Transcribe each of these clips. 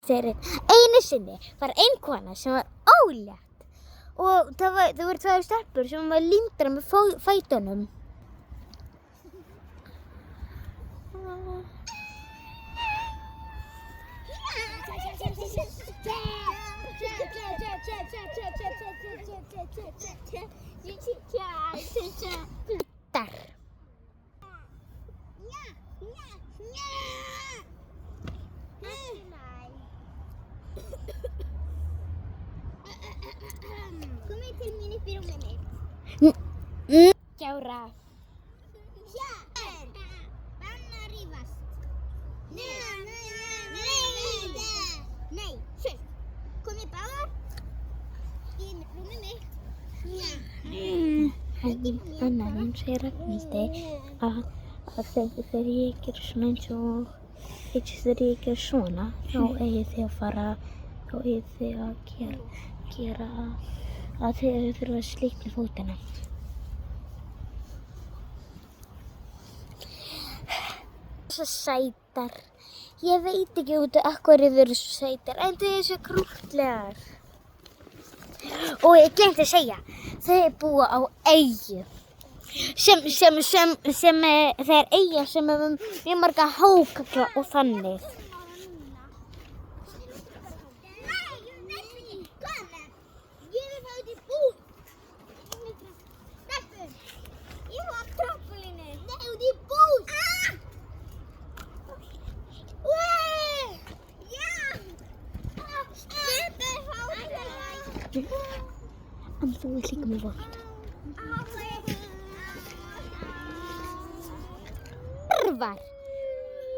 Einu sinni var ein kona sem var ólétt og það voru tvær stelpur sem var límdar með fætunum. Komið til mín upp í rúmið mitt. Gjára. Banna að rífast. Nei, sjöld. Komið báðar í rúmið mitt. Annar segir Ragnhildi að þegar ég ger svona eins og þegar ég ger svona þá eigið þið að fara, þá eigið þið að gera að þið þurfa að slíkna fótina. Svo sætar. Ég veit ekki út af hverju þið eru svo sætar, en þið eru svo krúttlegar. Og ég gleymdi að segja, þau búa á eyju. Það er eyja sem hefur mjög marga hákarla og þannig. En þú ert líka með vort. Törvar.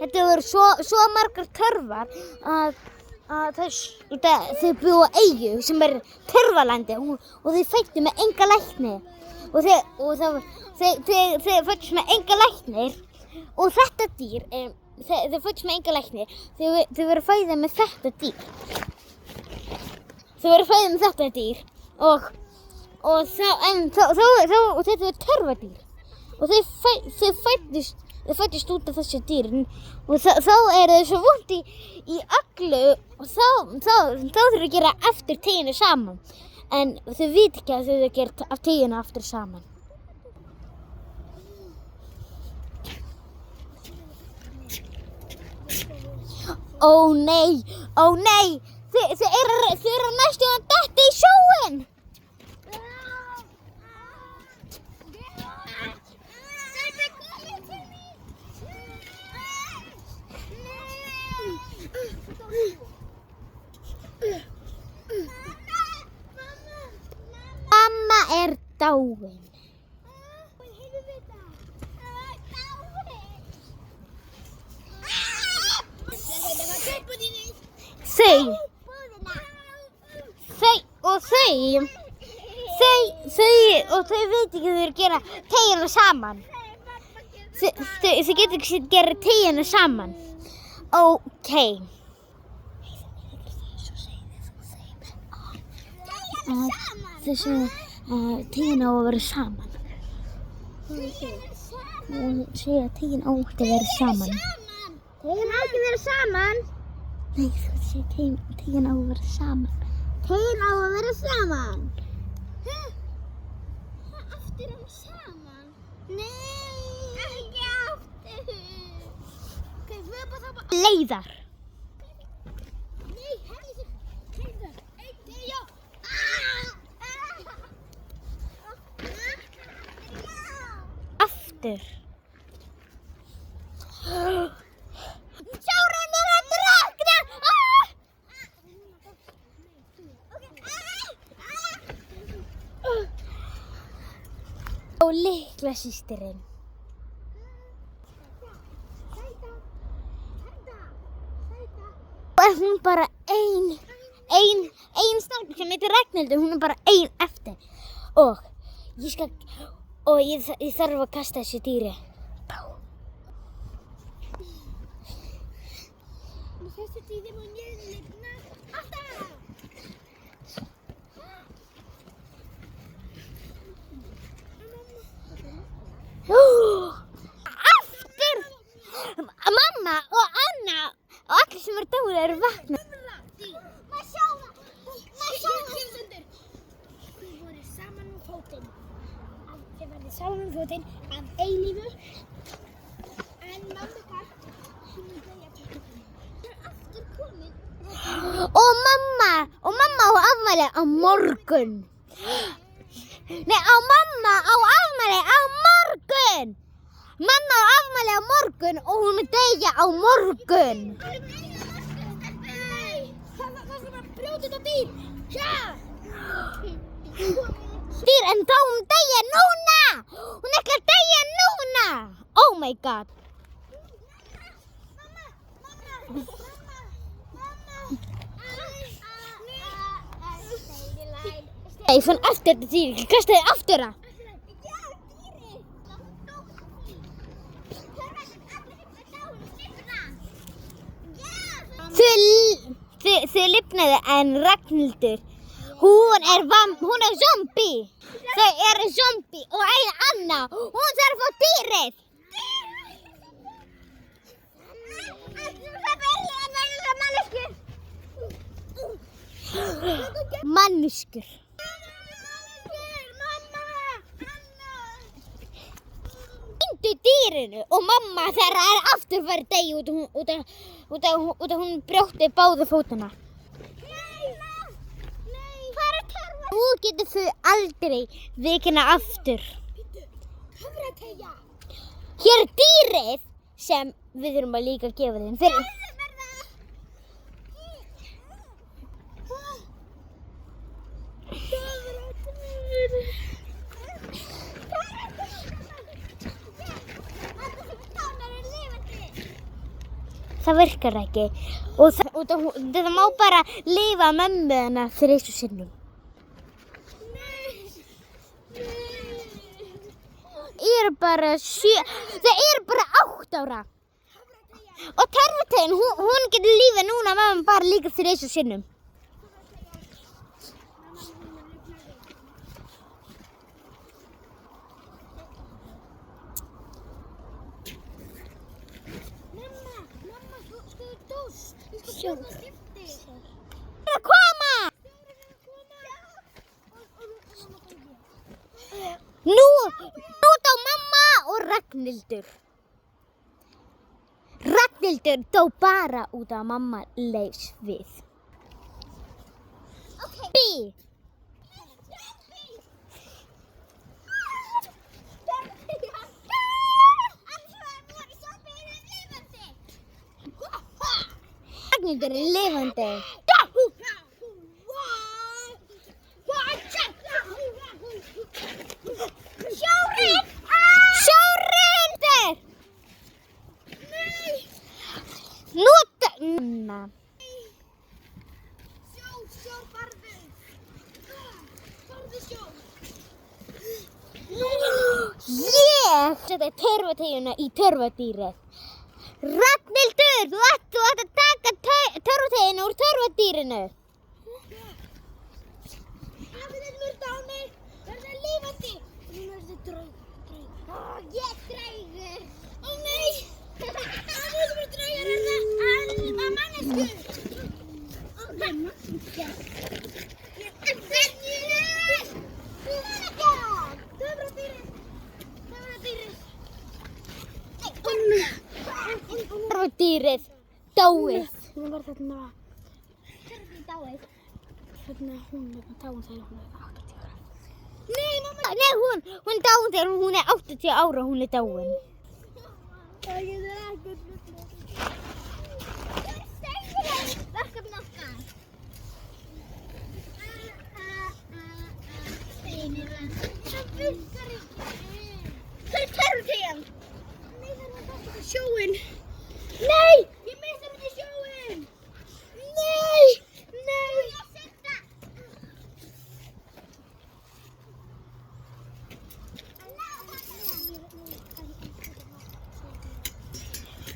Þetta voru svo margar törvar að þau búa á eyju sem er törvalandi og þau fæddu með enga lækni. Og þau fæddust með enga læknir og þetta dýr, þau fæddust með enga læknir, þau voru fæðið með þetta dýr. Þau voru fæðið með þetta dýr og þetta var törfadýr og þau fæddust út af þessu dýrin og þá er þau svo vont í öglu og þá þurfa að gera aftur teginu saman en þau vita ekki að þau þurfa að gera teginu aftur saman. Ó nei, þau eru næstum að detta í sjóinn. Mamma er dáin. Þau veit ekki að þau eru að gera tegina saman. Þau getur ekki að gera tegina saman. Ókei. Þessi tegina á að vera saman. Hún segir að tegina á að vera saman. Tegina á ekki að vera saman. Nei, þú segir tegina á að vera saman. Tegina á að vera saman. Aftur á saman. Nei, ekki aftur. Ok, við erum bara það bara. Leiðar. Nei, heiðar. Já. Aftur. Sjórinn er að drukkna! Og lyklasystirinn. Og er hún bara ein stelpa sem heitir Ragnhildur, hún er bara ein eftir. Og ég þarf að kasta þessu dýri. Þessi dýri má niðurlifna alltaf. Aftur! Mamma og Anna og allir sem eru dáið eru vakna. Sáum fótinn af eilífu. En mamma galt, hún deyja til. Það aftur komin. Og mamma á afmæli á morgun. Nei, mamma á afmæli á morgun. Mamma á afmæli á morgun og hún mun deyja á morgun. Nei, það skal bara brjóta þetta dýr. Já. Dýr, en þá hún deyja núna. Hún ætlar að deyja núna. Oh my god. Nei, svona aftur þetta dýr. Kastaði aftur það. Þau lifnaði en Ragnhildur, hún er zombie. Þau eru zombie og ein Anna, hún þarf að fá dýrið. Manneskjur. Týndu dýrinu og mamma þeirra er aftur farið að deyja út af hún brjótti báða fótana. Nú getur þau aldrei vikina aftur. Hér er dýrið sem við þurfum að líka gefa þeim. Það virkar ekki og það má bara lifa mömmu hennar 3 sinnum. Það eru bara 8 ára. Og Törfutegin, hún getur lífið núna mömmu bara líka 3 sinnum. Það er að koma! Nú dó mamma og Ragnhildur. Ragnhildur dó bara út af mamma leifs við. Okay. Ragnhildur er lifandi. Sjórinn! Nei! Nota! Sjór, farðu! Farðu sjór! Ég seti Törfutegina í Törfudýrið. Ragnhildur, þú ætti að taka Törfutegina úr Törfudýrinu. Ragnhildur er dáni, verður lifandi. Hún verður draug. Ég er draugur. Ó nei, Ragnhildur verður draugur hérna. Alma mannesku. Ok, manneskja. Ég er draugur. Törfudýrið. Törfudýrið dáið. Hún var þarna. Törfudýrið dáið. Þarna hún er dáin þegar hún er 80 ára. Nei, mamma. Nei, hún er dáin þegar hún er 80 ára. Hún er dáin. Það getur ekkert hlutur. Ég segi þér verkefni okkar. Það virkar ekki. Það er Törfutegin. Nei, það er bara sjóinn. Nei! Ég missar út í sjóinn. Nei!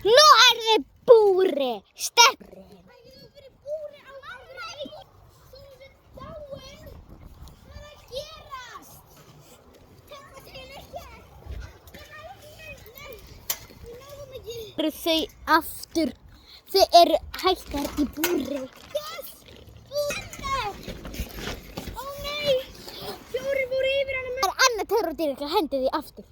Nú er þið búri. Stefri. Það hefur verið búri á afmæli. Þú ert dáin. Hvað er að gerast? Törfutegin er hér. Eru þau aftur, þau eru hættar í búri. Yes! Búri! Ó nei! Fjórir voru yfir hana með. Það er annað skordýr ekki hendi því aftur.